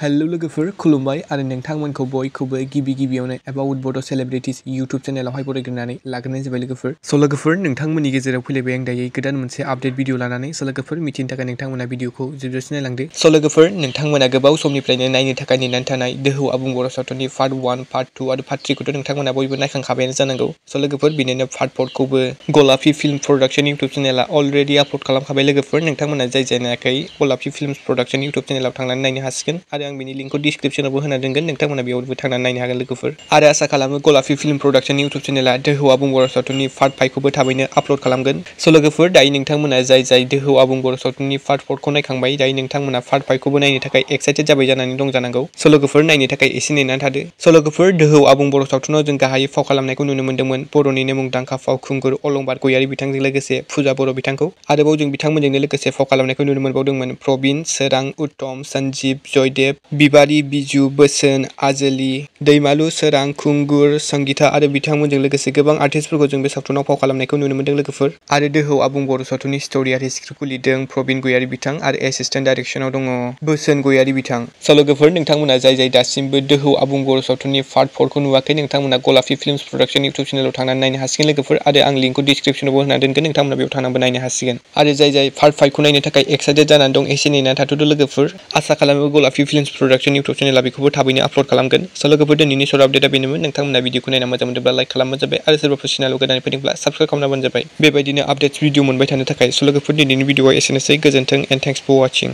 Hello लोगोफोर खुलुमबाय आरो नोंथांमोनखौ बयखौबो गिबियावनो एबाउट बड' सेलिब्रिटीज यूट्यूब चेनेलावहाय बरायग्रोनानै लाग्रोनाय जाबाय लोगोफोर। स' लोगोफोर नोंथांमोननि गेजेराव फैलायबाय आं दायो गोदान मोनसे आपडेट भिडिअ लानानै। स' लोगोफोर मिथिनो थाखाय नोंथांमोना भिडिअखौ जोबजासिम नायलांदो। स' लोगोफोर नोंथांमोना गोबाव समनिफ्रायनो नायनो थाखाय नेनानै थानाय दोहौ आबुं बर' सावथुननि पार्ट 1, पार्ट 2 आरो पार्ट 3 खौथ' नोंथांमोना बयबो नायखांखाबायानो जानांगौ। स' लोगोफोर बिनिनो पार्ट 4 खौबो गलापी फिल्म प्रडाक्शन यूट्यूब चेनेला अलरेडि आपल'ड खालामखाबाय लोगोफोर। नोंथांमोना जाय नायाखै गलापी फिल्म प्रडाक्शन यूट्यूब चेनेलाव थांनानै नायनो हासिगोन आरो आं बिनि लिंकखौ डिस्क्रिप्शनावबो होना दोनगोन। नोंथांमोना बेयावबो थांनानै नायनो हागोन लोगोफोर। आरो आसा खालामो गलापी फिल्म प्रडाक्शन यूट्यूब चेनेला दोहौ आबुं बर' सावथुननि पार्ट 5 खौबो थाबैनो आपल'ड खालामगोन। स' लोगोफोर दायो नोंथांमोना जाय दोहौ आबुं बर' सावथुननि पार्ट 4 खौ नायखांबाय, दायो नोंथांमोना पार्ट 5 खौबो नायनो थाखाय एक्साइटेड जाबाय जानानै दं जानांगौ। स' लोगोफोर नायनो थाखाय एसे नेनानै थादो। स' लोगोफोर दोहौ आबुं बर' सावथुनाव जों गाहायै फाव खालामनायखौ नुनो मोन्दोंमोन बर'निनो मुंदांखा फावखुंगुर अलंबार गयारी बिथांजों लोगोसे फुजा बर' बिथांखौ। आरोबाव जों बिथांमोनजोंनो लोगोसे फाव खालामनायखौ नुनो मोनबावदोंमोन प्रबिन, सोरां, उत्तम, सन्जीब, जयदेव, बिबारी, बिजु, बोसोन, आजोली, दैमालु, सोरां, खुंगुर, संगीता आरो बिथांमोनजों लोगोसे गोबां आर्टिस्टफोरखौ जों बे सावथुनाव फाव खालामनायखौ नुनो मोन्दों लोगोफोर। आरो दोहौ आबुं बर' सावथुननि स्ट'रि आरो स्क्रिप्टखौ लिरदों प्रबिन गयारी बिथां आरो एसिस्टेन्ट डाइरेक्सनाव दङ बोसोन गयारी बिथां। स' लोगोफोर नोंथांमोना जाय दासिमबो दोहौ आबुं बर' सावथुननि पार्ट 4 खौ नुवाखै, नोंथांमोना गलापी फिल्म्स प्रडाक्शन यूट्यूब चेनेलाव थांनानै नायनो हासिगोन लोगोफोर। आरो आं लिंकखौ डिस्क्रिप्शनावबो होना दोनगोन, नोंथांमोना बेयाव थांनानैबो नायनो हासिगोन। आरो जाय पार्ट 5 खौ नायनो थाखाय एक्साइटेड जानानै दं, एसे नेनानै थाथ'दो लोगोफोर। आसा खालामो गलापी फिल्म्स प्रडाक्शन यूट्यूब चेनेला बेखौबो थाबैनो आपल'ड खालामगोन। स' लोगोफोर दिनैनि सर्ट आपडेटआ बेनोमोन। नोंथांमोना भिडिअखौ नायना मोजां मोनदोंब्ला लाइक खालामबानो जाबाय आरो सोरबाफोर चेनेलाव गोदानै फैदोंब्ला साबस्क्राइब खालामनाबानो जाबाय। बेबायदिनो आपडेट्स भिडिअ मोनबाय थानो थाखाय। स' लोगोफोर दिनैनि भिडिअआ एसेनोसै। गोजोन्थों एन्ड थेंक्स फर वाचिं।